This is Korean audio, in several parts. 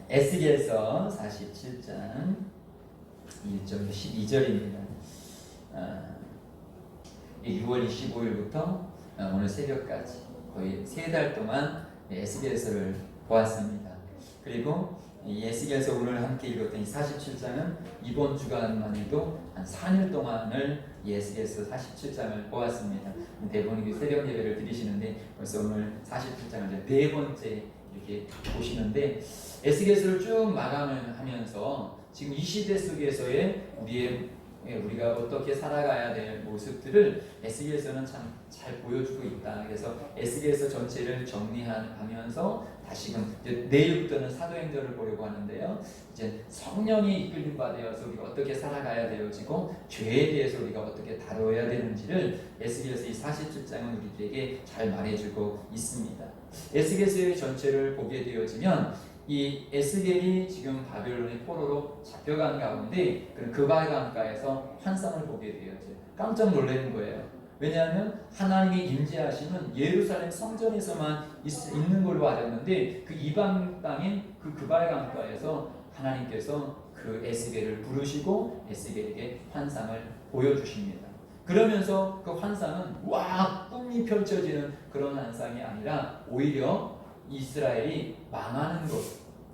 에스겔서 47장 1절 12절입니다. 6월 25일부터 오늘 새벽까지 거의 3달 동안 에스겔서를 보았습니다. 그리고 이 에스겔서 오늘 함께 읽었던 이 47장은 이번 주간만 해도 한 4일 동안을 이 에스겔서 47장을 보았습니다. 대부분 새벽 예배를 드리시는데 벌써 오늘 47장을 이제 4번째 이렇게 보시는데, 에스겔서를 쭉 마감을 하면서 지금 이 시대 속에서의 우리가 어떻게 살아가야 될 모습들을 에스겔서는 참 잘 보여주고 있다. 그래서 에스겔서 전체를 정리하면서 다시금 내일부터는 사도행전을 보려고 하는데요. 이제 성령이 이끌림 받아서 우리가 어떻게 살아가야 되어지고 죄에 대해서 우리가 어떻게 다뤄야 되는지를 에스겔서 이 47장은 우리에게 잘 말해주고 있습니다. 에스겔서의 전체를 보게 되어지면 이 에스겔이 지금 바벨론의 포로로 잡혀간 가운데 그 바닷가에서 환상을 보게 되었죠. 깜짝 놀라는 거예요. 왜냐하면 하나님의 임재하심은 예루살렘 성전에서만 있는 걸로 알았는데 그 이방 땅인 그 바닷가에서 하나님께서 그 에스겔을 부르시고 에스겔에게 환상을 보여주십니다. 그러면서 그 환상은 꿈이 펼쳐지는 그런 환상이 아니라 오히려 이스라엘이 망하는 것,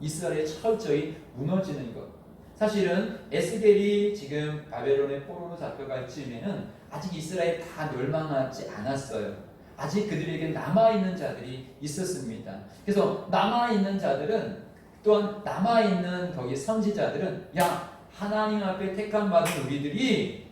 이스라엘이 철저히 무너지는 것. 사실은 에스겔이 지금 바벨론의 포로로 잡혀갈 즈음에는 아직 이스라엘이 다 멸망하지 않았어요. 아직 그들에게 남아있는 자들이 있었습니다. 그래서 남아있는 자들은, 또한 남아있는 거기 선지자들은, 하나님 앞에 택함 받은 우리들이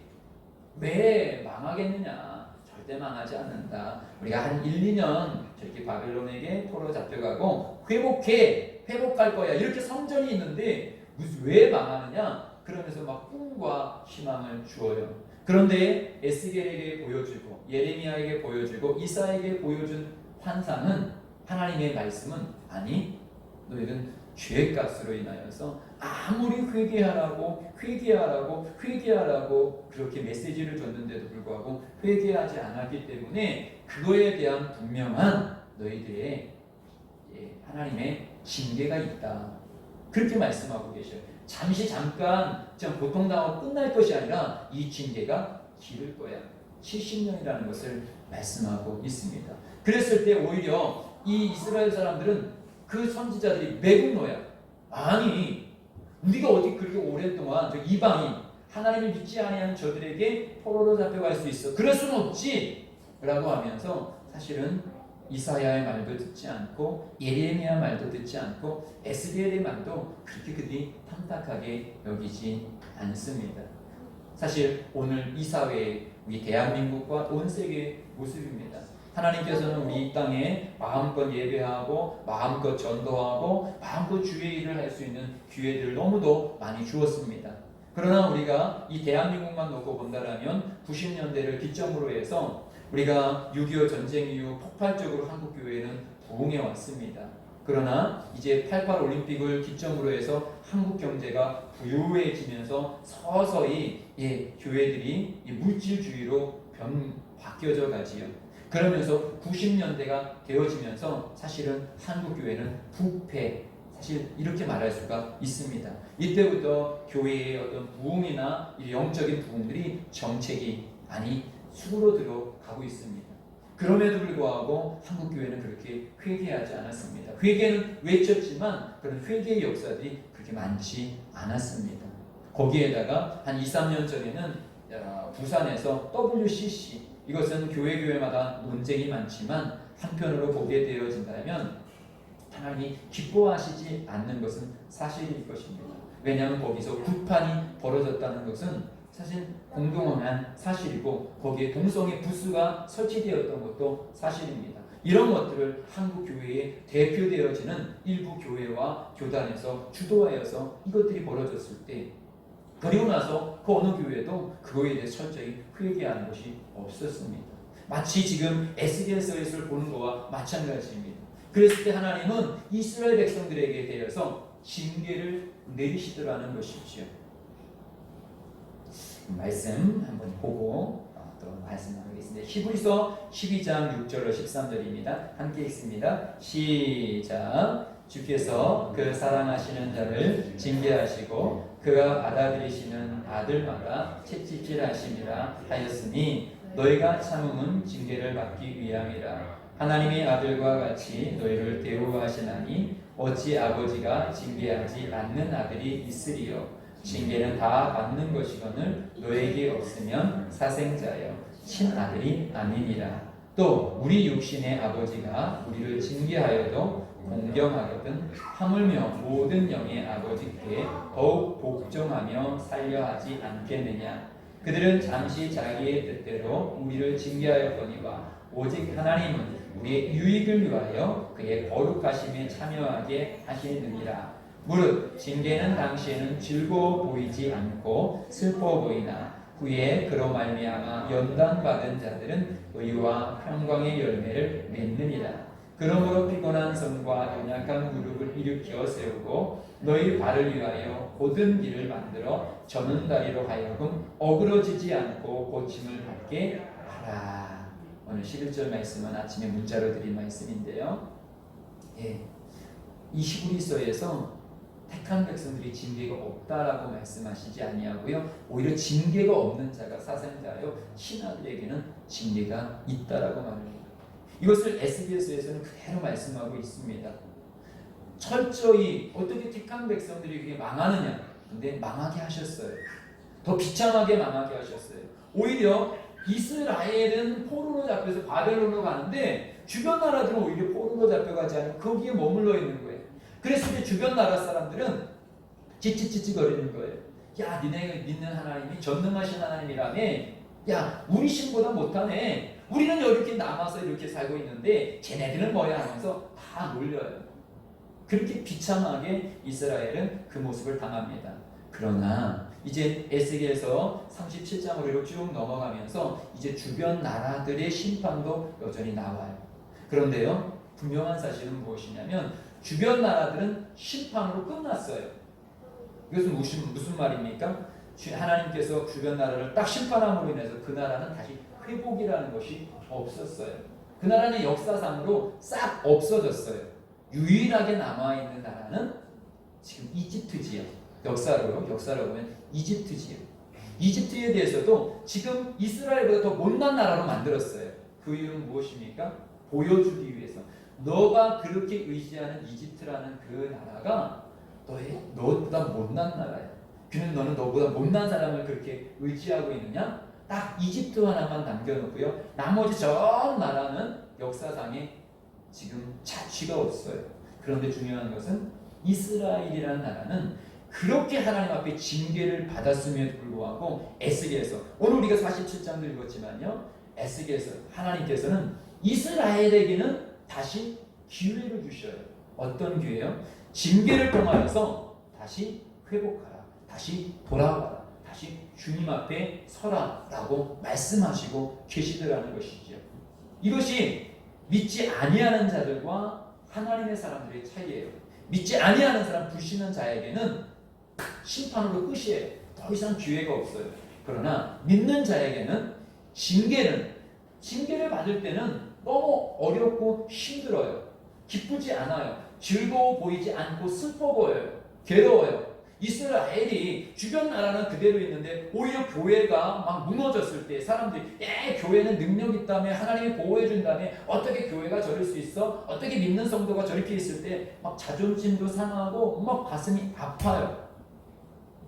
왜 망하겠느냐, 절대 망하지 않는다. 우리가 한 1, 2년 저렇게 바벨론에게 포로 잡혀가고 회복할 거야, 이렇게 성전이 있는데 왜 망하느냐, 그러면서 막 꿈과 희망을 주어요. 그런데 에스겔에게 보여주고 예레미야에게 보여주고 이사야에게 보여준 환상은, 하나님의 말씀은, 아니 너희는 죄값으로 인하여서 아무리 회개하라고 그렇게 메시지를 줬는데도 불구하고 회개하지 않았기 때문에 그거에 대한 분명한 너희들의 하나님의 징계가 있다. 그렇게 말씀하고 계셔요. 잠깐 고통당하고 끝날 것이 아니라 이 징계가 기를 거야. 70년이라는 것을 말씀하고 있습니다. 그랬을 때 오히려 이 이스라엘 사람들은, 그 선지자들이 매국노야. 아니 우리가 어디 그렇게 오랫동안 저 이방인, 하나님을 믿지 아니하는 저들에게 포로로 잡혀갈 수 있어. 그럴 수는 없지 라고 하면서 사실은 이사야의 말도 듣지 않고 예레미야 말도 듣지 않고 에스겔의 말도 그렇게 그들이 탐탁하게 여기지 않습니다. 사실 오늘 이 사회의 우리 대한민국과 온 세계의 모습입니다. 하나님께서는 우리 이 땅에 마음껏 예배하고 마음껏 전도하고 마음껏 주의 일을 할 수 있는 기회들을 너무도 많이 주었습니다. 그러나 우리가 이 대한민국만 놓고 본다면 90년대를 기점으로 해서 우리가 6.25 전쟁 이후 폭발적으로 한국 교회는 부흥해 왔습니다. 그러나 이제 88 올림픽을 기점으로 해서 한국 경제가 부유해지면서 서서히 교회들이 물질주의로 바뀌어져 가지요. 그러면서 90년대가 되어지면서 사실은 한국 교회는 부패, 사실 이렇게 말할 수가 있습니다. 이때부터 교회의 어떤 부흥이나 영적인 부흥들이 정책이 수그러 들어가고 있습니다. 그럼에도 불구하고 한국교회는 그렇게 회개하지 않았습니다. 회개는 외쳤지만 그런 회개의 역사들이 그렇게 많지 않았습니다. 거기에다가 한 2, 3년 전에는 부산에서 WCC, 이것은 교회마다 논쟁이 많지만 한편으로 보게 되어진다면 하나님이 기뻐하시지 않는 것은 사실일 것입니다. 왜냐하면 거기서 구판이 벌어졌다는 것은 사실 공동한 사실이고 거기에 동성애 부스가 설치되었던 것도 사실입니다. 이런 것들을 한국 교회에 대표되어지는 일부 교회와 교단에서 주도하여서 이것들이 벌어졌을 때, 그리고 나서 그 어느 교회도 그거에 대해 철저히 회개하는 것이 없었습니다. 마치 지금 에스겔서에서 보는 것과 마찬가지입니다. 그랬을 때 하나님은 이스라엘 백성들에게 대해서 징계를 내리시더라는 것이죠. 말씀 한번 보고 또 말씀 나누겠습니다. 히브리서 12장 6절로 13절입니다. 함께 읽습니다. 시작. 주께서 그 사랑하시는 자를 징계하시고 그가 받아들이시는 아들마다 채찍질하심이라 하였으니 너희가 참음은 징계를 받기 위함이라. 하나님의 아들과 같이 너희를 대우하시나니 어찌 아버지가 징계하지 않는 아들이 있으리요. 징계는 다 받는 것이거늘 너에게 없으면 사생자여 친아들이 아니니라. 또 우리 육신의 아버지가 우리를 징계하여도 공경하거든 하물며 모든 영의 아버지께 더욱 복종하며 살려하지 않겠느냐. 그들은 잠시 자기의 뜻대로 우리를 징계하였거니와 오직 하나님은 우리의 유익을 위하여 그의 거룩하심에 참여하게 하시느니라. 무릇 징계는 당시에는 즐거워 보이지 않고 슬퍼 보이나 후에 그로 말미암아 연단받은 자들은 의와 평강의 열매를 맺느니라. 그러므로 피곤한 손과 연약한 무릎을 일으켜 세우고 너희 발을 위하여 곧은 길을 만들어 저는 다리로 하여금 어그러지지 않고 고침을 받게 하라. 오늘 11절 말씀은 아침에 문자로 드린 말씀인데요. 이 히브리서에서 택한 백성들이 징계가 없다라고 말씀하시지 아니하고요. 오히려 징계가 없는 자가 사생자요 신하들에게는 징계가 있다라고 말합니다. 이것을 에스겔서에서는 그대로 말씀하고 있습니다. 철저히 어떻게 택한 백성들이 그게 망하느냐? 근데 망하게 하셨어요. 더 비참하게 망하게 하셨어요. 오히려 이스라엘은 포로로 잡혀서 바벨론으로 가는데 주변 나라들은 오히려 포로로 잡혀가지 않고 거기에 머물러 있는 거예요. 그래서 이제 주변 나라 사람들은 찌찌찌찌거리는 거예요. 야, 니네가 믿는 하나님이 전능하신 하나님이라며, 야, 우리 신보다 못하네. 우리는 이렇게 남아서 이렇게 살고 있는데 쟤네들은 뭐야 하면서 다 놀려요. 그렇게 비참하게 이스라엘은 그 모습을 당합니다. 그러나 이제 에스겔서 37장으로 쭉 넘어가면서 이제 주변 나라들의 심판도 여전히 나와요. 그런데요, 분명한 사실은 무엇이냐면 주변 나라들은 심판으로 끝났어요. 이것은 무슨 말입니까? 하나님께서 주변 나라를 딱 심판함으로 인해서 그 나라는 다시 회복이라는 것이 없었어요. 그 나라는 역사상으로 싹 없어졌어요. 유일하게 남아있는 나라는 지금 이집트지요. 역사로 보면 이집트지요. 이집트에 대해서도 지금 이스라엘보다 더 못난 나라로 만들었어요. 그 이유는 무엇입니까? 보여주기 위해서. 너가 그렇게 의지하는 이집트라는 그 나라가 너보다 못난 나라야. 그는 너는 너보다 못난 사람을 그렇게 의지하고 있느냐? 딱 이집트 하나만 남겨놓고요. 나머지 전 나라는 역사상에 지금 자취가 없어요. 그런데 중요한 것은 이스라엘이라는 나라는 그렇게 하나님 앞에 징계를 받았음에도 불구하고 에스겔서, 오늘 우리가 47장도 읽었지만요, 에스겔서 하나님께서는 이스라엘에게는 다시 기회를 주셔요. 어떤 기회요? 징계를 통하여서 다시 회복하라, 다시 돌아와라, 다시 주님 앞에 서라 라고 말씀하시고 계시더라는 것이죠. 이것이 믿지 아니하는 자들과 하나님의 사람들의 차이예요. 믿지 아니하는 사람, 불신한 자에게는 심판으로 끝이에요. 더 이상 기회가 없어요. 그러나 믿는 자에게는 징계를 받을 때는 너무 어렵고 힘들어요. 기쁘지 않아요. 즐거워 보이지 않고 슬퍼 보여요. 괴로워요. 이스라엘이 주변 나라는 그대로 있는데 오히려 교회가 막 무너졌을 때 사람들이 교회는 능력 있다며 하나님이 보호해 준다며 어떻게 교회가 저럴 수 있어? 어떻게 믿는 성도가 저렇게 있을 때 막 자존심도 상하고 막 가슴이 아파요.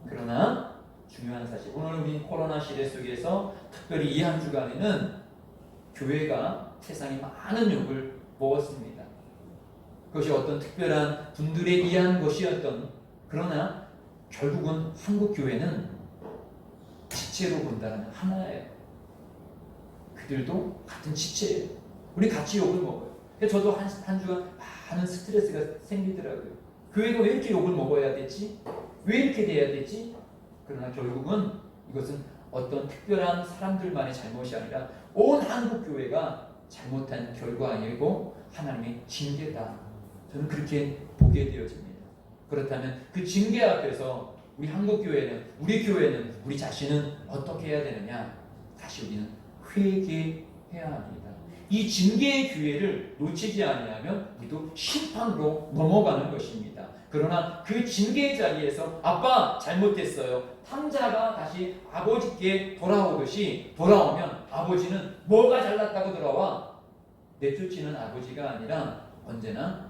그러나 중요한 사실, 오늘 우리 코로나 시대 속에서 특별히 이 한 주간에는 교회가 세상에 많은 욕을 먹었습니다. 그것이 어떤 특별한 분들에 의한 것이었던, 그러나 결국은 한국 교회는 지체로 본다는 하나예요. 그들도 같은 지체예요. 우리 같이 욕을 먹어요. 저도 한 주간 많은 스트레스가 생기더라고요. 교회가 왜 이렇게 욕을 먹어야 되지? 왜 이렇게 돼야 되지? 그러나 결국은 이것은 어떤 특별한 사람들만의 잘못이 아니라 온 한국 교회가 잘못한 결과이고 하나님의 징계다. 저는 그렇게 보게 되어집니다. 그렇다면 그 징계 앞에서 우리 한국 교회는, 우리 교회는, 우리 자신은 어떻게 해야 되느냐? 다시 우리는 회개해야 합니다. 이 징계의 기회를 놓치지 아니하면 우리도 심판으로 넘어가는 것입니다. 그러나 그 징계의 자리에서 아빠 잘못했어요. 탕자가 다시 아버지께 돌아오듯이 돌아오면 아버지는 뭐가 잘났다고 돌아와? 내쫓지는 아버지가 아니라 언제나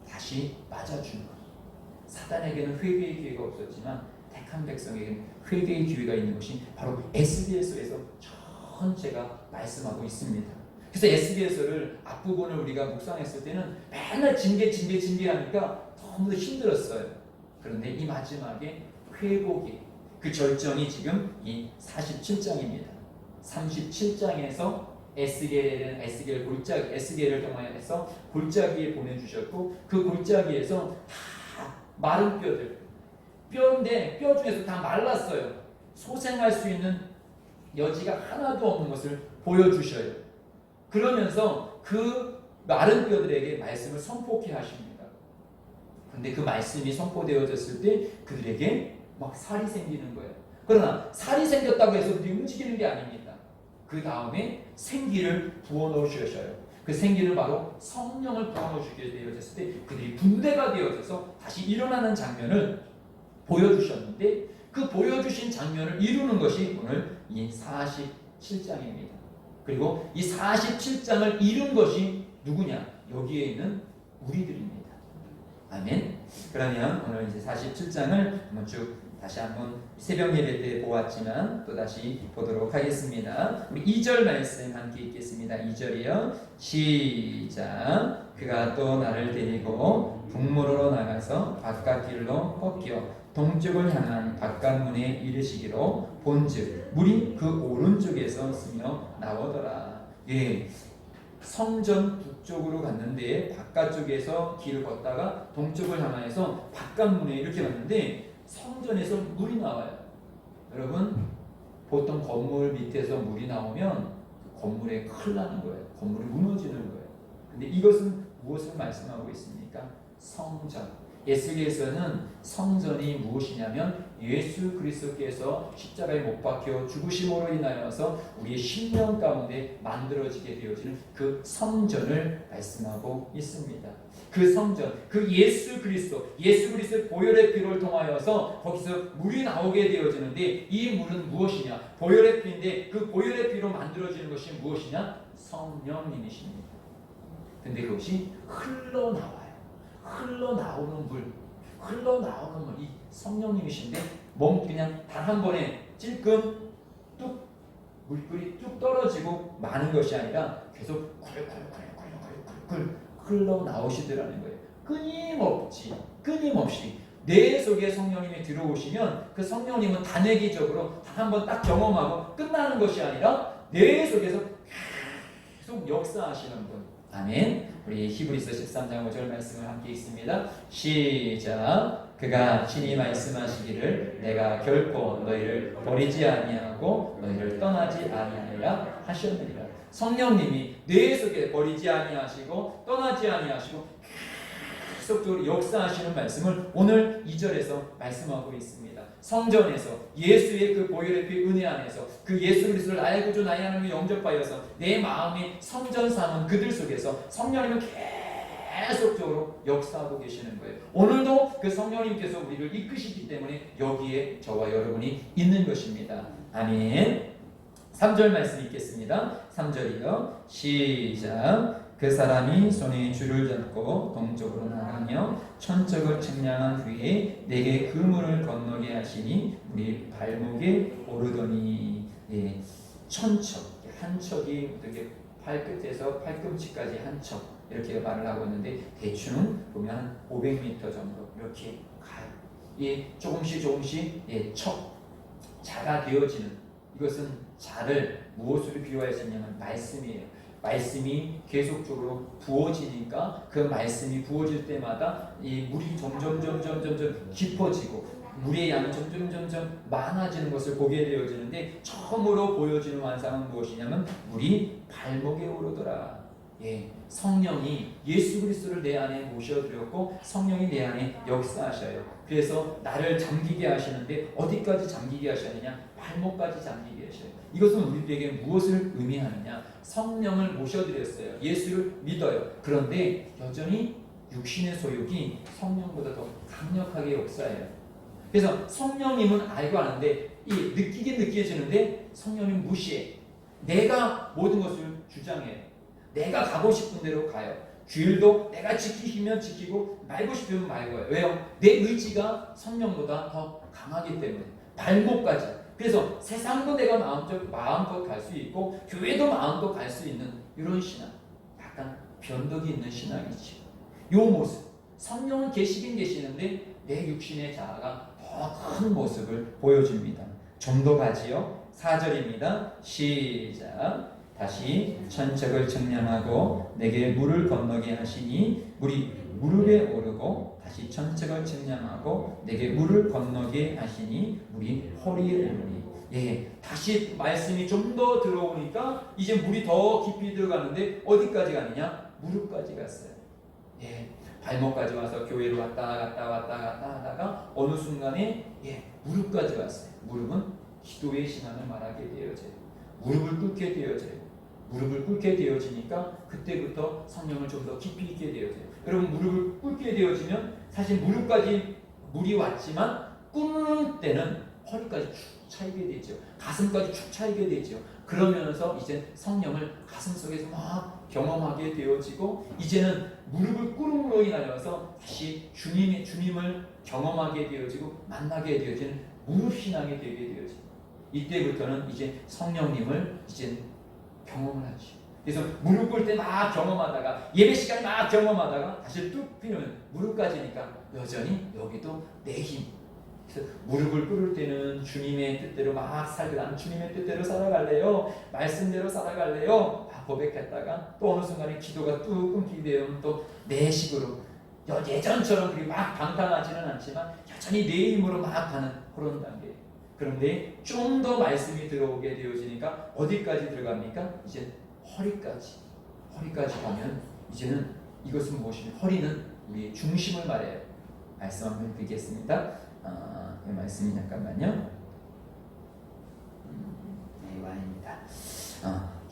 다시 맞아주는 것. 사단에게는 회개의 기회가 없었지만 택한 백성에게는 회개의 기회가 있는 것이 바로 에스겔서에서 전체가 말씀하고 있습니다. 그래서 에스겔서를 앞부분을 우리가 묵상했을 때는 맨날 징계하니까 너무 힘들었어요. 그런데 이 마지막에 회복이 그 절정이 지금 이 47장입니다. 37장에서 에스겔을 통해서 골짜기에 보내주셨고 그 골짜기에서 다 마른 뼈인데 뼈 중에서 다 말랐어요. 소생할 수 있는 여지가 하나도 없는 것을 보여주셔요. 그러면서 그 마른 뼈들에게 말씀을 선포케 하십니다. 그런데 그 말씀이 선포되어졌을 때 그들에게 막 살이 생기는 거예요. 그러나 살이 생겼다고 해서 그들이 움직이는 게 아닙니다. 그 다음에 생기를 부어넣으셔요. 그 생기를 바로 성령을 부어넣으시게 되어졌을 때 그들이 군대가 되어져서 다시 일어나는 장면을 보여주셨는데 그 보여주신 장면을 이루는 것이 오늘 이 47장입니다. 그리고 이 47장을 이룬 것이 누구냐? 여기에 있는 우리들입니다. 아멘. 그러면 오늘 이제 47장을 한번 쭉 다시 한번 새벽 예배 때 보았지만 또 다시 보도록 하겠습니다. 우리 2절 말씀 함께 읽겠습니다. 2절이요. 시작. 그가 또 나를 데리고 북문으로 나가서 바깥길로 꺾여 동쪽을 향한 바깥문에 이르시기로 본즉 물이 그 오른쪽에서 스며 나오더라. 예, 성전 북쪽으로 갔는데 바깥쪽에서 길을 걷다가 동쪽을 향하여서 바깥문에 이렇게 갔는데 성전에서 물이 나와요. 여러분 보통 건물 밑에서 물이 나오면 그 건물에 큰일 나는 거예요. 건물이 무너지는 거예요. 근데 이것은 무엇을 말씀하고 있습니까? 성전. 에스겔서는 성전이 무엇이냐면 예수 그리스도께서 십자가에 못 박혀 죽으심으로 인하여서 우리의 심령 가운데 만들어지게 되어지는 그 성전을 말씀하고 있습니다. 그 성전, 그 예수 그리스도의 보혈의 피를 통하여서 거기서 물이 나오게 되어지는데 이 물은 무엇이냐? 보혈의 피인데 그 보혈의 피로 만들어지는 것이 무엇이냐? 성령님이십니다. 근데 그것이 흘러나와요. 흘러나오는 물, 이 성령님이신데 그냥 단 한 번에 찔끔 뚝 물결이 뚝 떨어지고 마는 것이 아니라 계속 쿨쿨쿨쿨쿨쿨 흘러나오시더라는 거예요. 끊임없이 내 속에 성령님이 들어오시면 그 성령님은 단회기적으로 단 한 번 딱 경험하고 끝나는 것이 아니라 내 속에서 계속 역사하시는 분. 아멘. 우리 히브리서 13장 5절 말씀을 함께 읽습니다. 시작. 그가 친히 말씀하시기를 내가 결코 너희를 버리지 아니하고 너희를 떠나지 아니하리라 하셨느니라. 성령님이 내 속에 버리지 아니하시고 떠나지 아니하시고 계속적으로 역사하시는 말씀을 오늘 2절에서 말씀하고 있습니다. 성전에서 예수의 그 보혈의 피 은혜 안에서 그 예수 그리스도를 나의 구주 나의 하나님을 영접하여서 내 마음이 성전 삼은 그들 속에서 성령님은 계속적으로 역사하고 계시는 거예요. 오늘도 그 성령님께서 우리를 이끄시기 때문에 여기에 저와 여러분이 있는 것입니다. 아멘. 3절 말씀 읽겠습니다. 3절이요. 시작. 그 사람이 손에 줄을 잡고 동쪽으로 나가며 천적을 측량한 후에 내게 그 물을 건너게 하시니 우리 발목에 오르더니. 예, 천척, 한 척이 어떻게 발끝에서 팔꿈치까지 한 척 이렇게 말을 하고 있는데 대충 보면 한 500m 정도 이렇게 가요. 예, 조금씩 예, 자가 되어지는, 이것은 자를 무엇으로 비유하였냐면 말씀이에요. 말씀이 계속적으로 부어지니까 그 말씀이 부어질 때마다 이 물이 점점 깊어지고 물의 양이 점점 많아지는 것을 보게 되어지는데 처음으로 보여지는 환상은 무엇이냐면 물이 발목에 오르더라. 성령이 예수 그리스도를 내 안에 모셔드렸고 성령이 내 안에 역사하셔요. 그래서 나를 잠기게 하시는데 어디까지 잠기게 하시느냐? 발목까지 잠기게 하셔요. 이것은 우리에게 무엇을 의미하느냐? 성령을 모셔드렸어요. 예수를 믿어요. 그런데 여전히 육신의 소욕이 성령보다 더 강력하게 역사해요. 그래서 성령님은 알고 아는데 느끼게 느껴지는데 성령님 무시해. 내가 모든 것을 주장해. 내가 가고 싶은 대로 가요. 주일도 내가 지키면 지키고 말고 싶으면 말고요. 왜요? 내 의지가 성령보다 더 강하기 때문에. 발목까지. 그래서 세상도 내가 마음껏 갈 수 있고 교회도 마음껏 갈 수 있는 이런 신앙. 약간 변덕이 있는 신앙이지. 이 모습. 성령은 계시긴 계시는데 내 육신의 자아가 더 큰 모습을 보여줍니다. 좀 더 가지요. 4절입니다. 시작. 다시 천적을 측량하고 내게 물을 건너게 하시니 물이 무릎에 오르고 다시 천적을 측량하고 내게 물을 건너게 하시니 물이 허리에 오르니. 다시 말씀이 좀 더 들어오니까 이제 물이 더 깊이 들어가는데 어디까지 가느냐? 무릎까지 갔어요. 발목까지 와서 교회로 왔다 갔다 하다가 어느 순간에 무릎까지 왔어요. 무릎은 기도의 신앙을 말하게 되어져요. 무릎을 꿇게 되어져요. 무릎을 꿇게 되어지니까 그때부터 성령을 좀 더 깊이 있게 되어져요. 여러분 무릎을 꿇게 되어지면 사실 무릎까지 물이 왔지만 꿇는 때는 허리까지 축 차이게 되죠. 가슴까지 축 차이게 되죠. 그러면서 이제 성령을 가슴 속에서 막 경험하게 되어지고 이제는 무릎을 꿇음으로 인하여서 다시 주님을 경험하게 되어지고 만나게 되어지는 무릎 신앙이 되게 되어지고 이때부터는 이제 성령님을 이제 경험을 하지. 그래서 무릎 꿇을 때 막 경험하다가 예배 시간에 막 경험하다가 다시 뚝 피면 무릎까지니까 여전히 여기도 내 힘. 그래서 무릎을 꿇을 때는 주님의 뜻대로 막 살고 나는 주님의 뜻대로 살아갈래요. 말씀대로 살아갈래요. 막 고백했다가 또 어느 순간에 기도가 뚝 끊기게 되면 또 내 식으로 예전처럼 그렇게 막 방탕하지는 않지만 여전히 내 힘으로 막 가는 그런 단계. 그런데 좀 더 말씀이 들어오게 되어지니까 어디까지 들어갑니까? 이제 허리까지 가면 이제는 이것은 무엇이냐? 허리는 우리의 중심을 말해요. 말씀 한번 드리겠습니다. 이 말씀이 잠깐만요. 와입니다.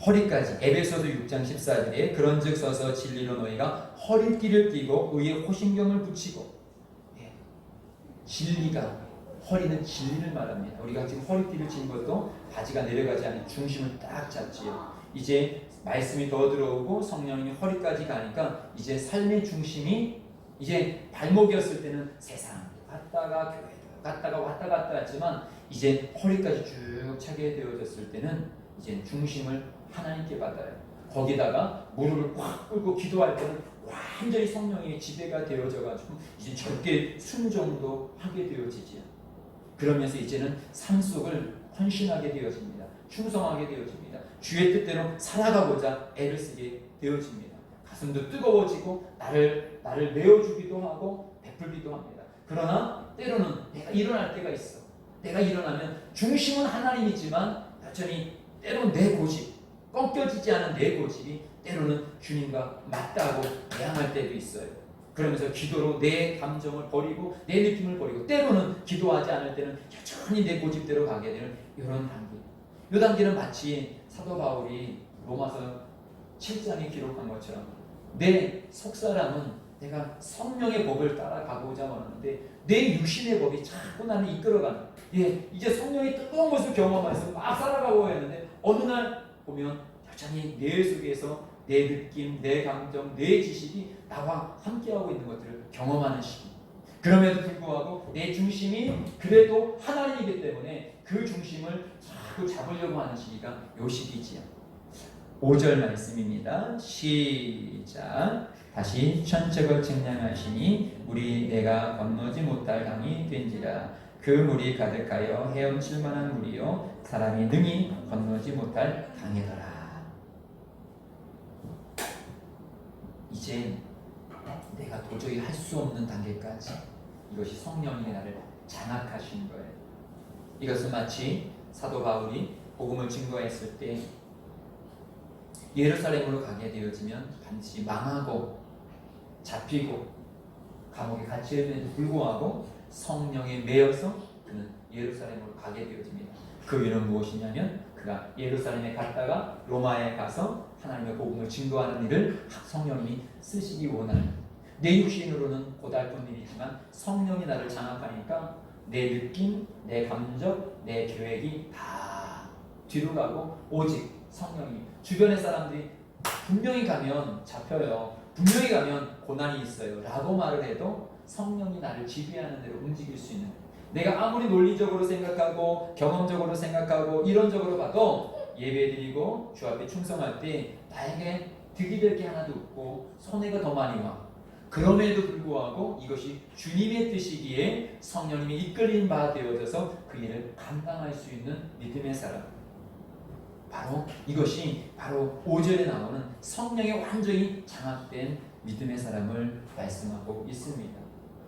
허리까지 에베소서 6장 14절에 그런즉 서서 진리로 너희가 허리띠를 띠고 의의 호신경을 붙이고 진리가 허리는 진리를 말합니다. 우리가 지금 허리띠를 친 것도 바지가 내려가지 않는 중심을 딱 잡지요. 이제 말씀이 더 들어오고 성령님이 허리까지 가니까 이제 삶의 중심이 이제 발목이었을 때는 세상 갔다가 교회도 갔다가 왔다 갔다 했지만 이제 허리까지 쭉 차게 되어졌을 때는 이제 중심을 하나님께 받아요. 거기다가 무릎을 꽉 꿇고 기도할 때는 완전히 성령의 지배가 되어져가지고 이제 절대 순종도 하게 되어지지요. 그러면서 이제는 삶 속을 헌신하게 되어집니다. 충성하게 되어집니다. 주의 뜻대로 살아가고자 애를 쓰게 되어집니다. 가슴도 뜨거워지고 나를 내어주기도 하고 베풀기도 합니다. 그러나 때로는 내가 일어날 때가 있어. 내가 일어나면 중심은 하나님이지만 여전히 때로는 내 고집, 꺾여지지 않은 내 고집이 때로는 주님과 맞다고 대항할 때도 있어요. 그러면서 기도로 내 감정을 버리고 내 느낌을 버리고 때로는 기도하지 않을 때는 여전히 내 고집대로 가게 되는 이런 단계. 이 단계는 마치 사도 바울이 로마서 7장에 기록한 것처럼 내 속사람은 내가 성령의 법을 따라가고자 하는데 내 육신의 법이 자꾸 나를 이끌어가는 이제 성령의 뜨거운 것을 경험해서 막 살아가고 했는데 어느 날 보면 여전히 내 속에서 내 느낌, 내 감정, 내 지식이 나와 함께하고 있는 것들을 경험하는 시기. 그럼에도 불구하고 내 중심이 그래도 하나님이기 때문에 그 중심을 자꾸 잡으려고 하는 시기가 요 시기지요. 5절 말씀입니다. 시작. 다시 천적을 측량하시니 물이 내가 건너지 못할 강이 된지라. 그 물이 가득하여 헤엄칠 만한 물이요 사람이 능히 건너지 못할 강이더라. 이제 내가 도저히 할 수 없는 단계까지 이것이 성령이 나를 장악하신 거예요. 이것은 마치 사도 바울이 복음을 증거했을 때 예루살렘으로 가게 되어지면 반드시 망하고 잡히고 감옥에 갇힘에도 불구하고 성령에 매여서 그는 예루살렘으로 가게 되어집니다. 그 이유는 무엇이냐면 그가 예루살렘에 갔다가 로마에 가서 하나님의 복음을 증거하는 일을 성령님이 쓰시기 원하는, 내 육신으로는 고달픈 일이지만 성령이 나를 장악하니까 내 느낌, 내 감정, 내 계획이 다 뒤로 가고 오직 성령이, 주변의 사람들이 분명히 가면 잡혀요, 분명히 가면 고난이 있어요 라고 말을 해도 성령이 나를 지배하는 대로 움직일 수 있는, 내가 아무리 논리적으로 생각하고 경험적으로 생각하고 이론적으로 봐도 예배드리고 주 앞에 충성할 때 나에게 득이 될 게 하나도 없고 손해가 더 많이 와. 그럼에도 불구하고 이것이 주님의 뜻이기에 성령님이 이끌린 바 되어져서 그 일을 감당할 수 있는 믿음의 사람, 바로 이것이 바로 5절에 나오는 성령에 완전히 장악된 믿음의 사람을 말씀하고 있습니다.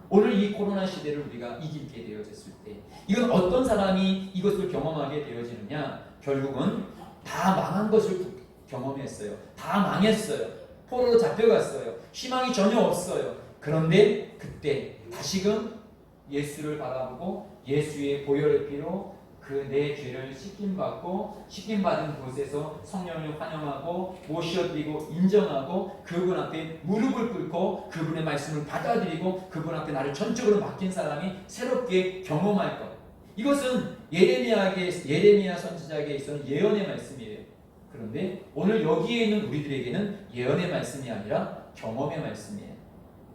오늘 이 코로나 시대를 우리가 이기게 되어졌을 때 이건 어떤 사람이 이것을 경험하게 되어지느냐, 결국은 다 망한 것을 경험했어요. 다 망했어요. 포로로 잡혀갔어요. 희망이 전혀 없어요. 그런데 그때 다시금 예수를 바라보고 예수의 보혈의 피로 그 내 죄를 씻김받고 씻김받은 곳에서 성령을 환영하고 모셔드리고 인정하고 그분 앞에 무릎을 꿇고 그분의 말씀을 받아들이고 그분 앞에 나를 전적으로 맡긴 사람이 새롭게 경험할 것, 이것은 예레미야 선지자에게 있어서 예언의 말씀이에요. 그런데 오늘 여기에 있는 우리들에게는 예언의 말씀이 아니라 경험의 말씀이에요.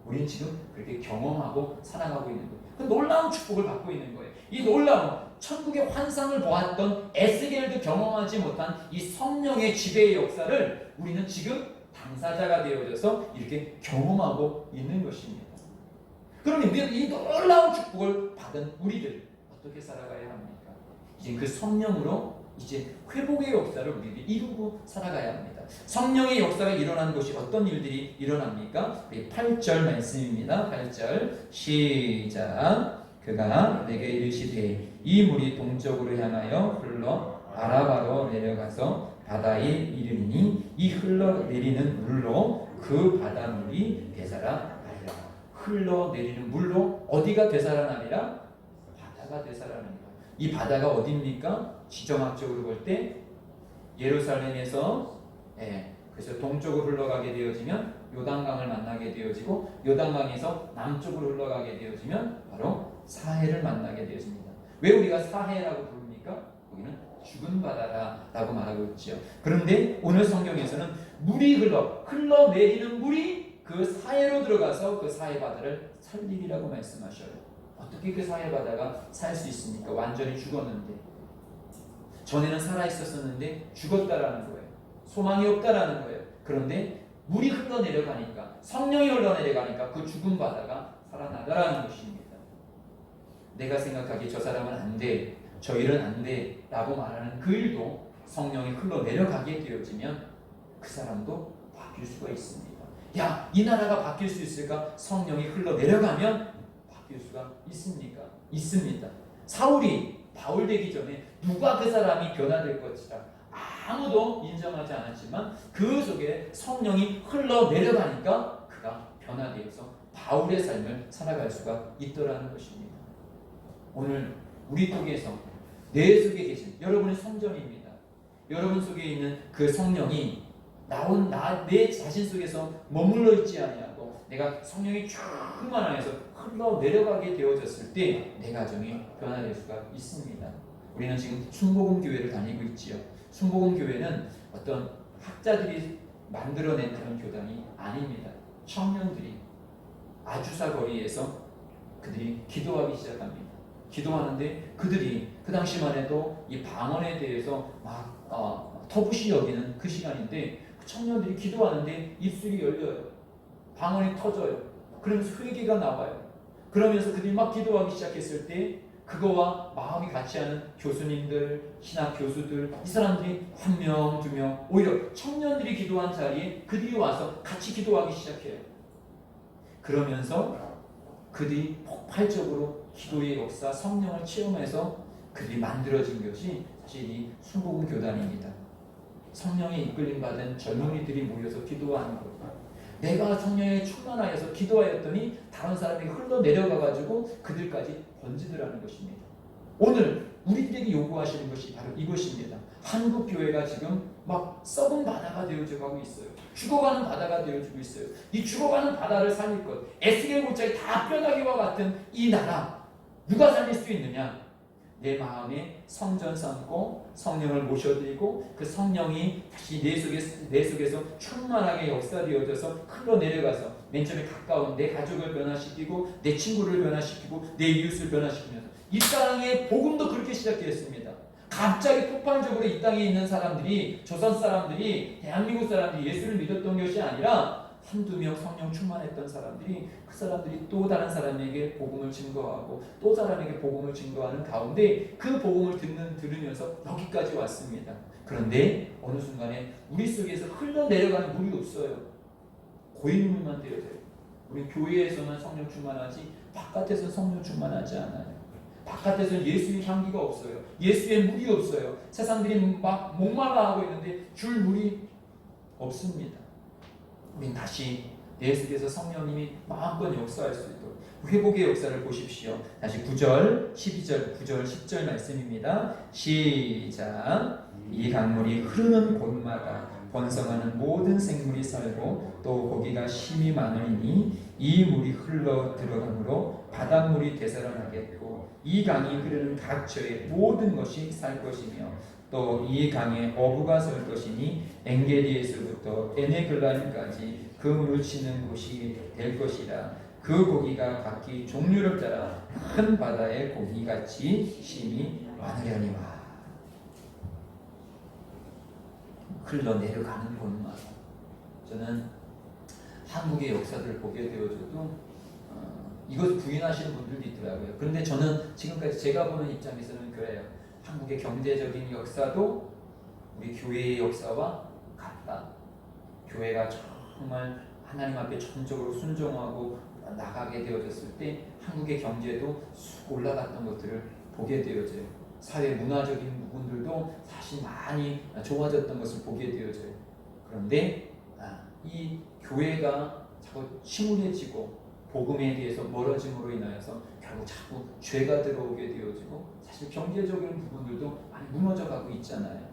우리는 지금 그렇게 경험하고 살아가고 있는 거예요. 그 놀라운 축복을 받고 있는 거예요. 이 놀라운 천국의 환상을 보았던 에스겔도 경험하지 못한 이 성령의 지배의 역사를 우리는 지금 당사자가 되어져서 이렇게 경험하고 있는 것입니다. 그러면 이 놀라운 축복을 받은 우리들 어떻게 살아가야 합니까? 이제 그 성령으로 이제 회복의 역사를 우리들이 이루고 살아가야 합니다. 성령의 역사가 일어나는 것이 어떤 일들이 일어납니까? 우리 8절 말씀입니다. 8절 시작. 그가 내게 이르시되 이 물이 동쪽으로 향하여 흘러 아라바로 내려가서 바다에 이르니 이 흘러내리는 물로 그 바닷물이 되살아나리라. 흘러내리는 물로 어디가 되살아나리라? 바다가 되살아납니다. 이 바다가 어디입니까? 지정학적으로 볼 때 예루살렘에서 그래서 동쪽으로 흘러가게 되어지면 요단강을 만나게 되어지고 요단강에서 남쪽으로 흘러가게 되어지면 바로 사해를 만나게 되어집니다. 왜 우리가 사해라고 부릅니까? 거기는 죽은 바다라고 말하고 있죠. 그런데 오늘 성경에서는 물이 흘러내리는 물이 그 사해로 들어가서 그 사해 바다를 살리리라고 말씀하셔요. 어떻게 그 사해 바다가 살 수 있습니까? 완전히 죽었는데, 전에는 살아 있었었는데 죽었다라는 거예요. 소망이 없다라는 거예요. 그런데 물이 흘러내려가니까, 성령이 흘러내려가니까 그 죽은 바다가 살아나더라는 것입니다. 내가 생각하기에 저 사람은 안 돼, 저 일은 안 돼 라고 말하는 그 일도 성령이 흘러내려가게 되어지면 그 사람도 바뀔 수가 있습니다. 야, 이 나라가 바뀔 수 있을까? 성령이 흘러내려가면 바뀔 수가 있습니까? 있습니다. 사울이 바울 되기 전에 누가 그 사람이 변화될 것이다 아무도 인정하지 않았지만 그 속에 성령이 흘러내려가니까 그가 변화되어서 바울의 삶을 살아갈 수가 있더라는 것입니다. 오늘 우리 속에서, 내 속에 계신 여러분의 성전입니다. 여러분 속에 있는 그 성령이 내 자신 속에서 머물러 있지 아니하고 내가 성령이 충만하여서 흘러내려가게 되어졌을 때 내 가정이 변화될 수가 있습니다. 우리는 지금 순복음 교회를 다니고 있지요. 순복음 교회는 어떤 학자들이 만들어낸 그런 교단이 아닙니다. 청년들이 아주사 거리에서 그들이 기도하기 시작합니다. 기도하는데 그들이 그 당시만 해도 이 방언에 대해서 막 터부시 여기는 그 시간인데 그 청년들이 기도하는데 입술이 열려요. 방언이 터져요. 그러면서 회개가 나와요. 그러면서 그들이 막 기도하기 시작했을 때 그거와 마음이 같이 하는 교수님들, 신학 교수들, 이 사람들이 한 명, 두 명, 오히려 청년들이 기도한 자리에 그들이 와서 같이 기도하기 시작해요. 그러면서 그들이 폭발적으로 기도의 역사, 성령을 체험해서 그들이 만들어진 것이 사실 이 순복음 교단입니다. 성령에 이끌림 받은 젊은이들이 모여서 기도하는 것. 내가 성령에 충만하여서 기도하였더니 다른 사람에게 흘러내려가가지고 그들까지 번지더라는 것입니다. 오늘 우리들에게 요구하시는 것이 바로 이것입니다. 한국 교회가 지금 막 썩은 바다가 되어져 가고 있어요. 죽어가는 바다가 되어지고 있어요. 이 죽어가는 바다를 살릴 것, 에스겔 골짜기 다 뼈다귀와 같은 이 나라 누가 살릴 수 있느냐? 내 마음에 성전 삼고 성령을 모셔드리고 그 성령이 다시 내 속에서 충만하게 역사되어져서 흘러내려가서 맨 처음에 가까운 내 가족을 변화시키고 내 친구를 변화시키고 내 이웃을 변화시키면서 이 땅의 복음도 그렇게 시작되었습니다. 갑자기 폭발적으로 이 땅에 있는 사람들이, 조선 사람들이, 대한민국 사람들이 예수를 믿었던 것이 아니라 한두 명 성령 충만했던 사람들이 그 사람들이 또 다른 사람에게 복음을 증거하고 또 사람에게 복음을 증거하는 가운데 그 복음을 들으면서 여기까지 왔습니다. 그런데 어느 순간에 우리 속에서 흘러내려가는 물이 없어요. 고인물만 되어져요. 우리 교회에서만 성령 충만하지 바깥에서는 성령 충만하지 않아요. 바깥에서는 예수의 향기가 없어요. 예수의 물이 없어요. 세상들이 막 목말라하고 있는데 줄 물이 없습니다. 우린 다시 내 속에서 성령님이 마음껏 역사할 수 있도록 회복의 역사를 보십시오. 다시 9절, 12절, 9절, 10절 말씀입니다. 시작. 이 강물이 흐르는 곳마다 번성하는 모든 생물이 살고 또 고기가 심이 많으니 이 물이 흘러 들어가므로 바닷물이 되살아나겠고 이 강이 흐르는 각처의 모든 것이 살 것이며 또 이 강에 어부가 설 것이니 엥게디에서부터 에네글라임까지 그 묻히는 곳이 될 것이라. 그 고기가 각기 종류를 따라 큰 바다의 고기같이 심이 많으려니와. 흘러내려가는 곳마다 저는 한국의 역사들을 보게 되어져도 이것을 부인하시는 분들도 있더라고요. 그런데 저는 지금까지 제가 보는 입장에서는 그래요. 한국의 경제적인 역사도 우리 교회의 역사와 같다. 교회가 정말 하나님 앞에 전적으로 순종하고 나가게 되어졌을 때 한국의 경제도 쑥 올라갔던 것들을 보게 되어져요. 사회 문화적인 부분들도 사실 많이 좋아졌던 것을 보게 되어져요. 그런데 이 교회가 자꾸 침울해지고 복음에 대해서 멀어짐으로 인하여서 결국 자꾸 죄가 들어오게 되어지고 사실 경제적인 부분들도 많이 무너져가고 있잖아요.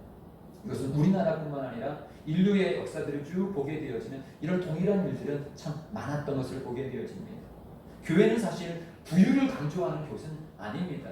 이것은 우리나라뿐만 아니라 인류의 역사들을 쭉 보게 되어지면 이런 동일한 일들은 참 많았던 것을 보게 되어집니다. 교회는 사실 부유를 강조하는 곳은 아닙니다.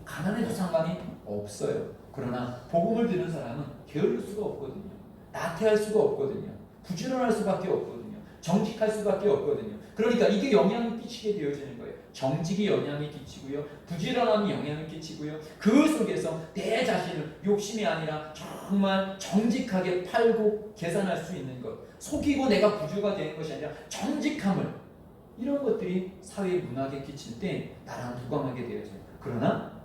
가난해도 상관이 없어요. 그러나 복음을 듣는 사람은 게으를 수가 없거든요. 나태할 수가 없거든요. 부지런할 수밖에 없거든요. 정직할 수밖에 없거든요. 그러니까 이게 영향을 끼치게 되어지는 거예요. 정직이 영향을 끼치고요. 부지런함이 영향을 끼치고요. 그 속에서 내 자신을 욕심이 아니라 정말 정직하게 팔고 계산할 수 있는 것. 속이고 내가 부주가 되는 것이 아니라 정직함을, 이런 것들이 사회 문화에 끼칠 때 나랑 부강하게 되어져요. 그러나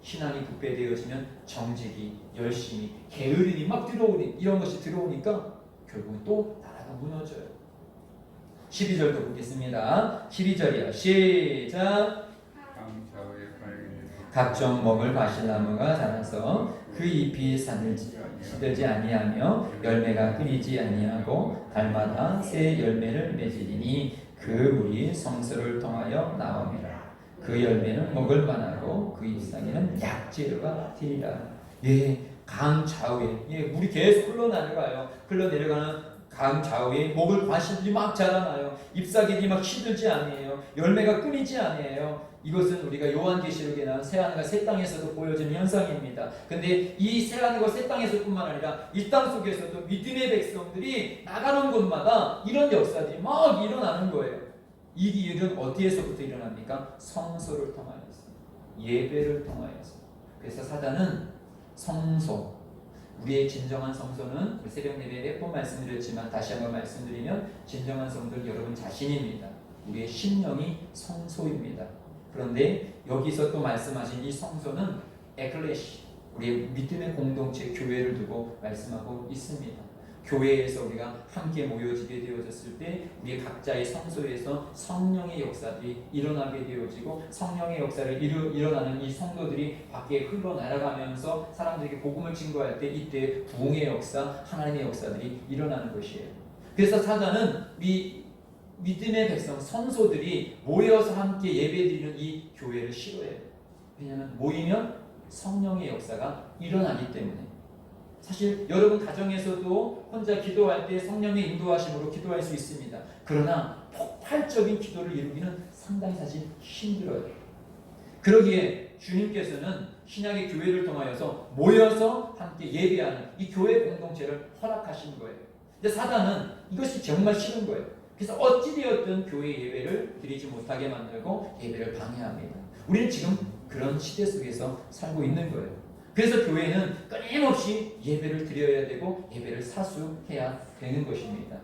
신앙이 부패되어지면 정직이, 열심히, 게으름이 막 들어오니, 이런 것이 들어오니까 결국은 또 나라가 무너져요. 12절도 보겠습니다. 12절이요. 시작. 각종 먹을 바실나무가 자라서 그 잎이 시들지 아니하며 열매가 끊이지 아니하고 달마다 새 열매를 맺으리니 그 물이 성소를 통하여 나옵니다. 그 열매는 먹을 만하고 그 잎사귀는 약재료가 되리라. 예, 강 좌우에 물이 계속 흘러내려가요. 흘러내려가는 강 좌우에 먹을 과실들이 막 자라나요. 잎사귀들이 막 시들지 아니에요. 열매가 끊이지 아니에요. 이것은 우리가 요한계시록에 나온 새하늘과 새 땅에서도 보여지는 현상입니다. 근데 이 새하늘과 새 땅에서뿐만 아니라 이 땅 속에서도 믿음의 백성들이 나가는 곳마다 이런 역사들이 막 일어나는 거예요. 이 일은 어디에서부터 일어납니까? 성소를 통하여서, 예배를 통하여서. 그래서 사단은 성소, 우리의 진정한 성소는 우리 새벽 예배에 몇 번 말씀드렸지만 다시 한번 말씀드리면 진정한 성도는 여러분 자신입니다. 우리의 심령이 성소입니다. 그런데 여기서 또 말씀하신 이 성소는 에클레시, 우리의 믿음의 공동체 교회를 두고 말씀하고 있습니다. 교회에서 우리가 함께 모여지게 되어졌을 때 우리 각자의 성소에서 성령의 역사들이 일어나게 되어지고 성령의 역사를 일어나는 이 성도들이 밖에 흘러날아가면서 사람들에게 복음을 증거할 때 이때 부흥의 역사, 하나님의 역사들이 일어나는 것이에요. 그래서 사단은 믿음의 백성, 성소들이 모여서 함께 예배드리는 이 교회를 싫어해요. 왜냐하면 모이면 성령의 역사가 일어나기 때문에. 사실 여러분 가정에서도 혼자 기도할 때 성령의 인도하심으로 기도할 수 있습니다. 그러나 폭발적인 기도를 이루기는 상당히 사실 힘들어요. 그러기에 주님께서는 신약의 교회를 통하여서 모여서 함께 예배하는 이 교회 공동체를 허락하신 거예요. 근데 사단은 이것이 정말 싫은 거예요. 그래서 어찌되었든 교회 예배를 드리지 못하게 만들고 예배를 방해합니다. 우리는 지금 그런 시대 속에서 살고 있는 거예요. 그래서 교회는 끊임없이 예배를 드려야 되고 예배를 사수해야 되는 것입니다.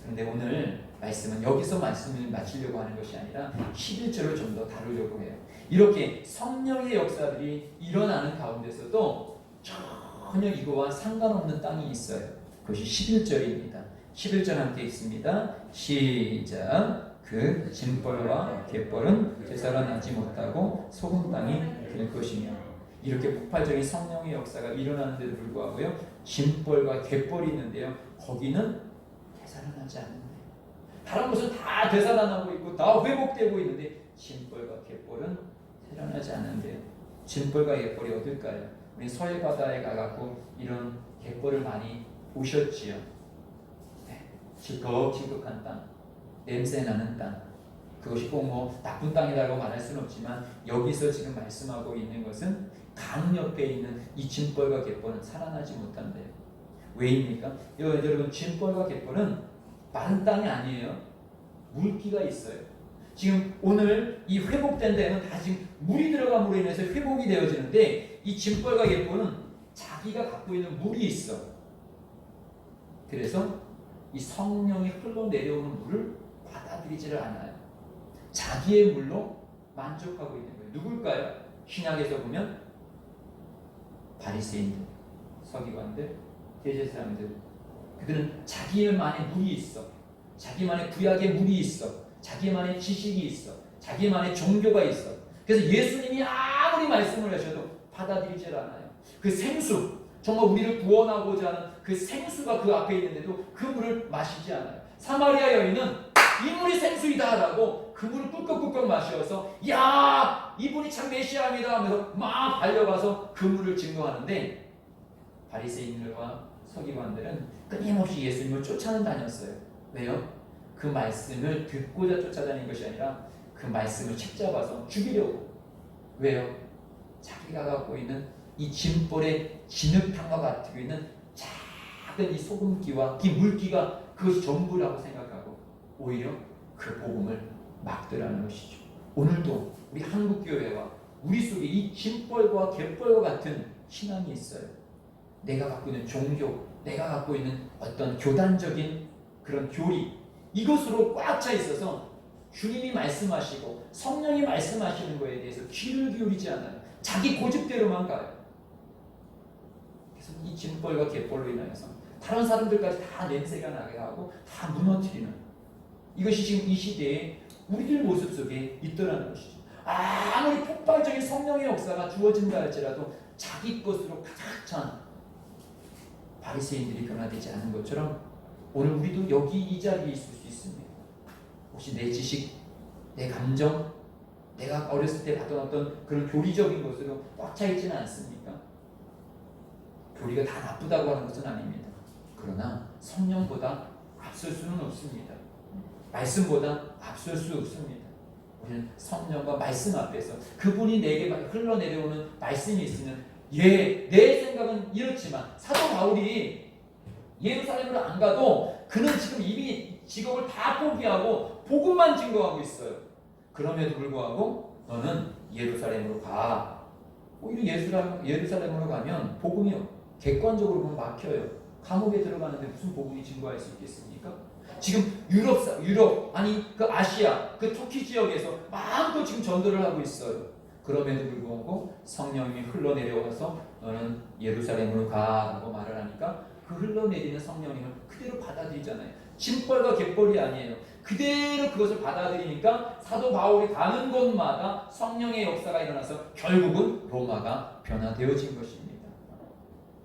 그런데 오늘 말씀은 여기서 말씀을 마치려고 하는 것이 아니라 11절을 좀 더 다루려고 해요. 이렇게 성령의 역사들이 일어나는 가운데서도 전혀 이거와 상관없는 땅이 있어요. 그것이 11절입니다. 11절 함께 읽습니다. 시작. 그 진벌과 갯벌은 되살아나지 못하고 소금 땅이 될 것이며. 이렇게 폭발적인 성령의 역사가 일어나는데도 불구하고요, 진벌과 갯벌이 있는데요, 거기는 되살아나지 않는데 다른 곳은 다 되살아나고 있고 다 회복되고 있는데 진벌과 갯벌은 되살아나지 않는데요. 진벌과 갯벌이 어딜까요? 우리 서해바다에 가갖고 이런 갯벌을 많이 보셨지요. 지극한 땅, 냄새나는 땅. 그것이 꼭 뭐 나쁜 땅이라고 말할 수는 없지만 여기서 지금 말씀하고 있는 것은 강 옆에 있는 이 진벌과 갯벌은 살아나지 못한대요. 왜입니까? 여러분, 진벌과 갯벌은 마른 땅이 아니에요. 물기가 있어요. 지금 오늘 이 회복된 데는 다 지금 물이 들어감으로 인해서 회복이 되어지는데 이 진벌과 갯벌은 자기가 갖고 있는 물이 있어. 그래서 이 성령이 흘러내려오는 물을 받아들이지를 않아요. 자기의 물로 만족하고 있는 거예요. 누굴까요? 신약에서 보면 바리새인들, 서기관들, 대제사장들, 그들은 자기만의 물이 있어. 자기만의 구약의 물이 있어. 자기만의 지식이 있어. 자기만의 종교가 있어. 그래서 예수님이 아무리 말씀을 하셔도 받아들이질 않아요. 그 생수, 정말 우리를 구원하고자 하는 그 생수가 그 앞에 있는데도 그 물을 마시지 않아요. 사마리아 여인은 이 물이 생수이다라고 그 물을 꿀꺽꿀꺽 마셔서 야, 이분이 참 메시아입니다 하면서 막 달려가서 그 물을 증거하는데 바리새인들과 서기관들은 끊임없이 예수님을 쫓아다녔어요. 왜요? 그 말씀을 듣고자 쫓아다닌 것이 아니라 그 말씀을 책잡아서 죽이려고. 왜요? 자기가 갖고 있는 이 진벌의 진흙탕과 같고 있는 작은 이 소금기와 이 물기가 그것이 전부라고 생각하고 오히려 그 복음을 막더라는 것이죠. 오늘도 우리 한국교회와 우리 속에 이 진벌과 갯벌과 같은 신앙이 있어요. 내가 갖고 있는 종교, 내가 갖고 있는 어떤 교단적인 그런 교리, 이것으로 꽉 차 있어서 주님이 말씀하시고 성령이 말씀하시는 것에 대해서 귀를 기울이지 않아요. 자기 고집대로만 가요. 그래서 이 진벌과 갯벌로 인하여서 다른 사람들까지 다 냄새가 나게 하고 다 무너뜨리는, 이것이 지금 이 시대에 우리들 모습 속에 있더라는 것이죠. 아무리 폭발적인 성령의 역사가 주어진다 할지라도 자기 것으로 가득 찬 바리새인들이 변화되지 않은 것처럼 오늘 우리도 여기 이 자리에 있을 수 있습니다. 혹시 내 지식, 내 감정, 내가 어렸을 때 봤던 어떤 그런 교리적인 것으로 꽉 차 있지는 않습니까? 교리가 다 나쁘다고 하는 것은 아닙니다. 그러나 성령보다 앞설 수는 없습니다. 말씀보다 앞설 수 없습니다. 우리는 성령과 말씀 앞에서 그분이 내게 흘러내려오는 말씀이 있으면 내 생각은 이렇지만 사도 바울이 예루살렘으로 안 가도 그는 지금 이미 직업을 다 포기하고 복음만 증거하고 있어요. 그럼에도 불구하고 너는 예루살렘으로 가. 오히려 예루살렘으로 가면 복음이 객관적으로 보면 막혀요. 감옥에 들어가는데 무슨 복음이 증거할 수 있겠습니까? 지금 유럽 아니 그 아시아 그 터키 지역에서 마음껏 지금 전도를 하고 있어요. 그럼에도 불구하고 성령이 흘러내려와서 너는 예루살렘으로 가라고 말을 하니까 그 흘러내리는 성령님을 그대로 받아들이잖아요. 짐벌과 갯벌이 아니에요. 그대로 그것을 받아들이니까 사도 바울이 가는 곳마다 성령의 역사가 일어나서 결국은 로마가 변화되어진 것입니다.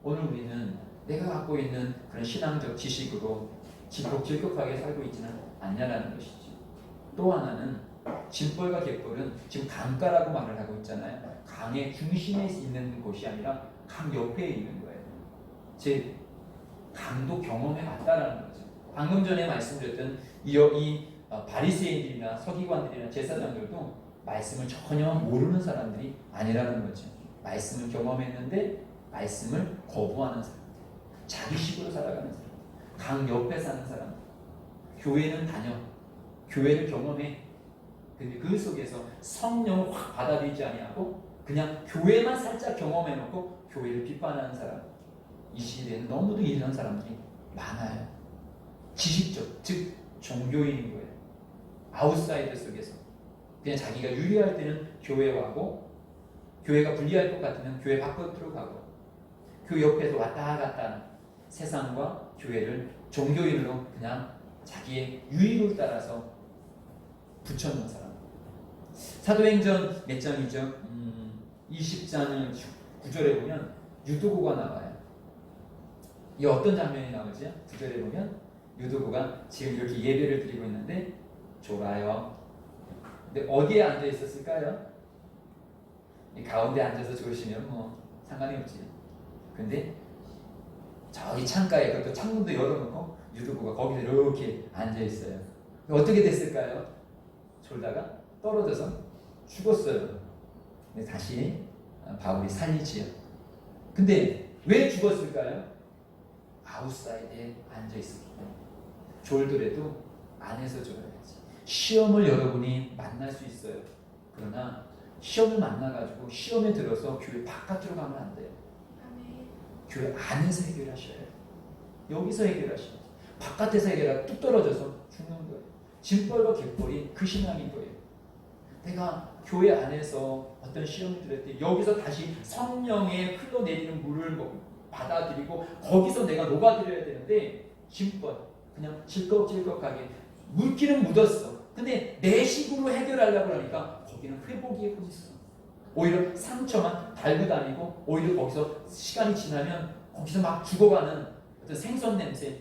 오늘 우리는 내가 갖고 있는 그런 신앙적 지식으로 질퍽질퍽하게 살고 있지는 않냐라는 것이죠. 또 하나는 짐벌과 갯벌은 지금 강가라고 말을 하고 있잖아요. 강의 중심에 있는 곳이 아니라 강 옆에 있는 거예요. 즉 강도 경험해 봤다라는 거죠. 방금 전에 말씀드렸던 이 바리새인들이나 서기관들이나 제사장들도 말씀을 전혀 모르는 사람들이 아니라는 거죠. 말씀을 경험했는데 말씀을 거부하는 사람들, 자기 식으로 살아가는 사람들, 강 옆에 사는 사람들, 교회는 다녀, 교회를 경험해. 근데 그 속에서 성령을 확 받아들이지 아니하고 그냥 교회만 살짝 경험해놓고 교회를 비판하는 사람, 이 시대에는 너무도 이런 사람들이 많아요. 지식적, 즉 종교인인 거예요. 아웃사이더 속에서 그냥 자기가 유리할 때는 교회 와고 교회가 불리할 것 같으면 교회 바깥으로 가고 그 옆에서 왔다 갔다 하는 세상과 교회를 종교인으로 그냥 자기의 유익을 따라서 붙여놓은 사람. 사도행전 몇 장이죠? 20장 9절에 보면 유도고가 나와요. 이 어떤 장면이 나오죠? 9절에 보면 유도고가 지금 이렇게 예배를 드리고 있는데 졸아요. 근데 어디에 앉아 있었을까요? 이 가운데 앉아서 졸으시면 뭐 상관이 없지. 근데 저기 창가에 그것도 창문도 열어놓고 유도고가 거기서 이렇게 앉아 있어요. 어떻게 됐을까요? 졸다가 떨어져서 죽었어요. 근데 다시 바울이 살리지요. 근데 왜 죽었을까요? 아웃사이드에 앉아 있었기 때문에. 졸더라도 안에서 졸아야지. 시험을 여러분이 만날 수 있어요. 그러나 시험을 만나가지고 시험에 들어서 교회 바깥으로 가면 안 돼요. 교회 안에서 해결하셔야 해요. 여기서 해결하셔야지. 바깥에서 해결하다 뚝 떨어져서 죽는 거예요. 짐벌과 갯벌이 그 신앙인 거예요. 내가 교회 안에서 어떤 시험을 들을 때 여기서 다시 성령의 흘러내리는 물을 받아들이고 거기서 내가 녹아들여야 되는데 짐벌 그냥 질꺽질꺽하게 물기는 묻었어. 근데 내 식으로 해결하려고 하니까 거기는 회복이 없어. 오히려 상처만 달고 다니고 오히려 거기서 시간이 지나면 거기서 막 죽어가는 어떤 생선 냄새,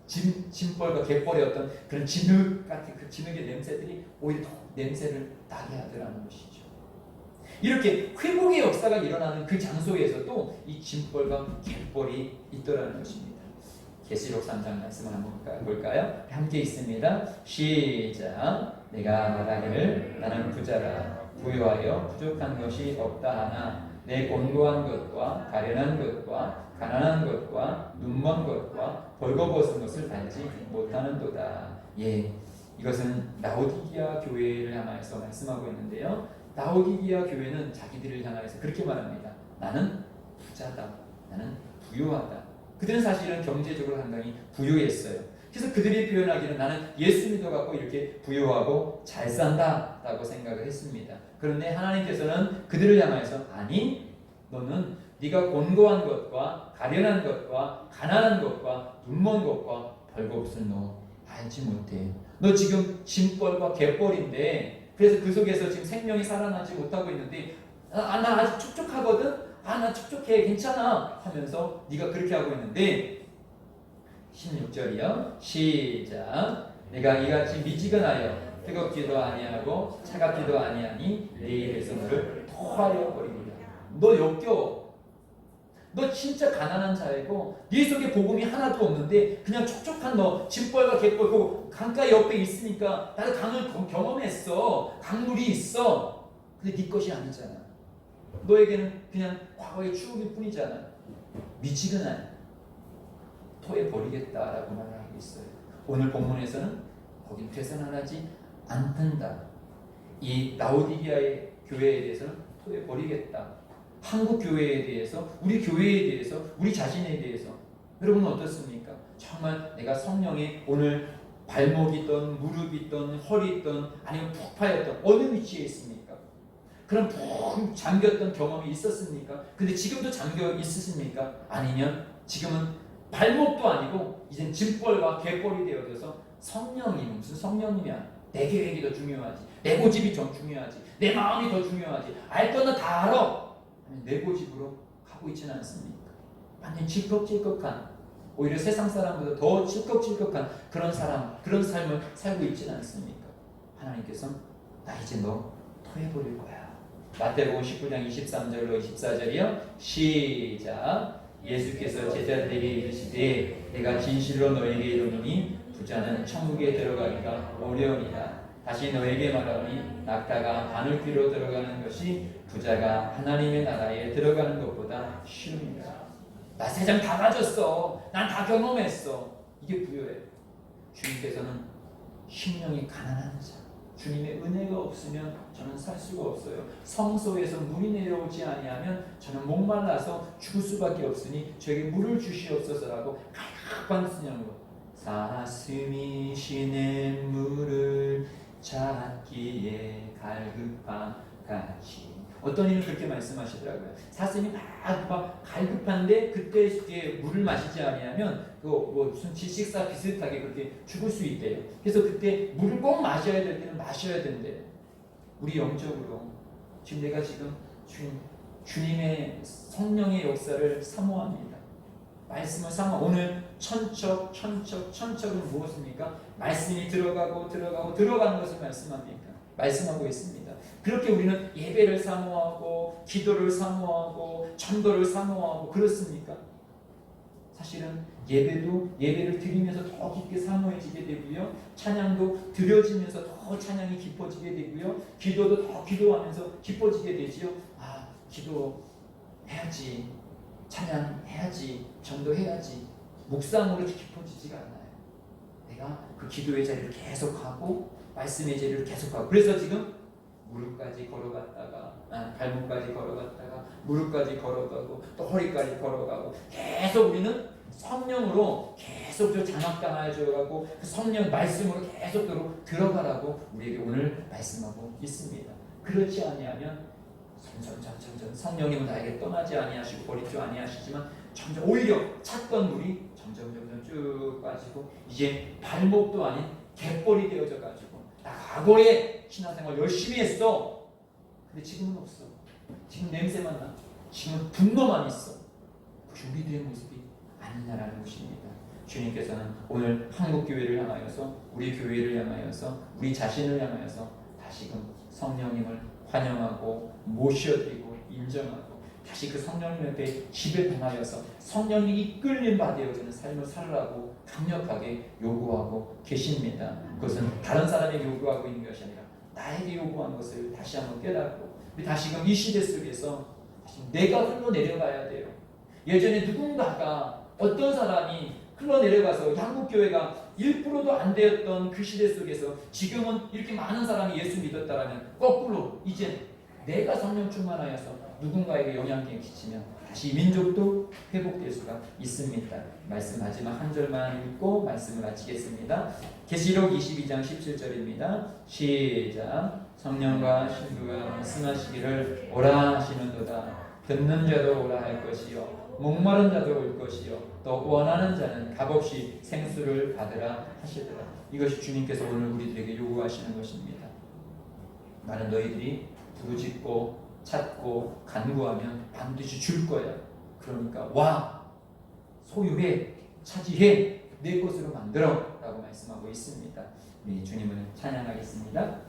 짐벌과 갯벌의 어떤 그런 진흙 같은 그 진흙의 냄새들이 오히려 더 냄새를 나게 하더라는 것이죠. 이렇게 회복의 역사가 일어나는 그 장소에서도 이 짐벌과 갯벌이 있더라는 것입니다. 계시록 3장 말씀을 한번 볼까요? 함께 있습니다. 시작. 내가 말하기를 나는 부자라 부유하여 부족한 것이 없다 하나 내 곤고한 것과 가련한 것과 가난한 것과 눈먼 것과 벌거벗은 것을 알지 못하는도다. 예, 이것은 라오디게아 교회를 향하여서 말씀하고 있는데요. 라오디게아 교회는 자기들을 향하여서 그렇게 말합니다. 나는 부자다. 나는 부유하다. 그들은 사실은 경제적으로 상당히 부유했어요. 그래서 그들이 표현하기는 나는 예수 믿어갖고 이렇게 부유하고 잘 산다 라고 생각을 했습니다. 그런데 하나님께서는 그들을 향하여서 아니 너는 네가 곤고한 것과 가련한 것과 가난한 것과 눈먼 것과 벌거벗은 너 알지 못해. 너 지금 짐벌과 갯벌인데 그래서 그 속에서 지금 생명이 살아나지 못하고 있는데 나 아직 촉촉하거든? 나 촉촉해 괜찮아 하면서 네가 그렇게 하고 있는데 16절이요. 시작. 내가 이같이 미지근하여 뜨겁지도 아니하고 차갑지도 아니하니 내 입에서 너를 토하여 버리리라. 너 역겨워. 너 진짜 가난한 자이고 네 속에 복음이 하나도 없는데 그냥 촉촉한 너 짐벌과 갯벌 그 강가 옆에 있으니까 나도 강을 경험했어. 강물이 있어. 근데 네 것이 아니잖아. 너에게는 그냥 과거의 추억일 뿐이잖아. 미지근한 토해 버리겠다라고 말하고 있어요. 오늘 본문에서는 거긴 되살아나지 않는다. 이 라오디게아의 교회에 대해서는 토해 버리겠다. 한국 교회에 대해서, 우리 교회에 대해서, 우리 자신에 대해서 여러분은 어떻습니까? 정말 내가 성령에 오늘 발목이든 무릎이든 허리든 아니면 푹 파였던 어느 위치에 있습니까? 그런 푹 잠겼던 경험이 있었습니까? 근데 지금도 잠겨 있으십니까? 아니면 지금은 발목도 아니고 이젠 짐벌과 갯벌이 되어져서 성령이 무슨 성령이냐? 내 계획이 더 중요하지. 내 고집이 더 중요하지. 내 마음이 더 중요하지. 알 거는 다 알아. 내 고집으로 가고 있지는 않습니까? 완전 질컥질컥한, 오히려 세상 사람보다 더 질컥질컥한 그런 삶을 살고 있지는 않습니까? 하나님께서 나 이제 너 토해버릴 거야. 마태복음 19장 23절로 24절이요. 시작. 예수께서 제자들에게 이르시되 내가 진실로 너에게 이르노니 부자는 천국에 들어가기가 어려우니라. 다시 너에게 말하노니 낙타가 바늘귀로 들어가는 것이 부자가 하나님의 나라에 들어가는 것보다 쉬우니라. 나 세상 다 가졌어. 난 다 경험했어. 이게 부여예요. 주님께서는 심령이 가난한 자, 주님의 은혜가 없으면 저는 살 수가 없어요. 성소에서 물이 내려오지 아니하면 저는 목말라서 죽을 수밖에 없으니 저에게 물을 주시옵소서라고 갈급한 순양으로 사슴이 시냇 물을 찾기에 갈급한 같이. 어떤 이는 그렇게 말씀하시더라고요. 사슴이 막 갈급한데 그때 이게 물을 마시지 아니하면 뭐 무슨 질식사 비슷하게 그렇게 죽을 수 있대요. 그래서 그때 물을 꼭 마셔야 될 때는 마셔야 된대요. 우리 영적으로 지금 내가 지금 주님의 성령의 역사를 사모합니다. 말씀을 사모. 오늘 천척은 무엇입니까? 말씀이 들어가는 것을 말씀하고 있습니다. 그렇게 우리는 예배를 사모하고 기도를 사모하고 전도를 사모하고 그렇습니까? 사실은 예배를 드리면서 더 깊게 사모해지게 되고요. 찬양도 드려지면서 더 찬양이 깊어지게 되고요. 기도도 더 기도하면서 깊어지게 되지요. 아, 기도해야지. 찬양해야지. 전도해야지. 묵상으로 깊어지지가 않아요. 내가 그 기도의 자리를 계속하고 말씀의 자리를 계속하고 그래서 지금 무릎까지 걸어갔다가 발목까지 걸어갔다가 무릎까지 걸어가고 또 허리까지 걸어가고 계속 우리는 성령으로 계속 장악당하여져가고 그 성령 말씀으로 계속 들어가라고 우리에게 오늘 말씀하고 있습니다. 그렇지 아니하면 점점 성령님은 나에게 떠나지 아니하시고 버리지 아니하시지만 점점 오히려 찾던 물이 점점 쭉 빠지고 이제 발목도 아닌 갯벌이 되어져가지고 나 과거에 신앙생활 열심히 했어. 근데 지금은 없어. 지금 냄새만 나. 지금 분노만 있어. 그것이 우리들의 모습이 아니냐라는 것입니다. 주님께서는 오늘 한국교회를 향하여서 우리 교회를 향하여서 우리 자신을 향하여서 다시금 성령님을 환영하고 모셔드리고 인정하고 다시 그 성령님 옆에 지배당하여서 성령이 이끌림 받아여지는 삶을 살으라고 강력하게 요구하고 계십니다. 그것은 다른 사람에게 요구하고 있는 것이 아니라 나에게 요구하는 것을 다시 한번 깨닫고 우리 다시금 이 시대 속에서 내가 흘러내려가야 돼요. 예전에 누군가가 어떤 사람이 흘러내려가서 한국교회가 1%도 안 되었던 그 시대 속에서 지금은 이렇게 많은 사람이 예수 믿었다라면 거꾸로 이제 내가 성령 충만하여서 누군가에게 영향력을 끼치면 다시 민족도 회복될 수가 있습니다. 말씀 마지막 한 절만 읽고 말씀을 마치겠습니다. 계시록 22장 17절입니다. 시작. 성령과 신부가 말씀하시기를 오라 하시는도다. 듣는 자도 오라 할 것이요 목마른 자도 올 것이요 또 원하는 자는 값없이 생수를 받으라 하시더라. 이것이 주님께서 오늘 우리들에게 요구하시는 것입니다. 나는 너희들이 부르짖고 찾고 간구하면 반드시 줄 거야. 그러니까 와, 소유해, 차지해, 내 것으로 만들어 라고 말씀하고 있습니다. 우리 주님을 찬양하겠습니다.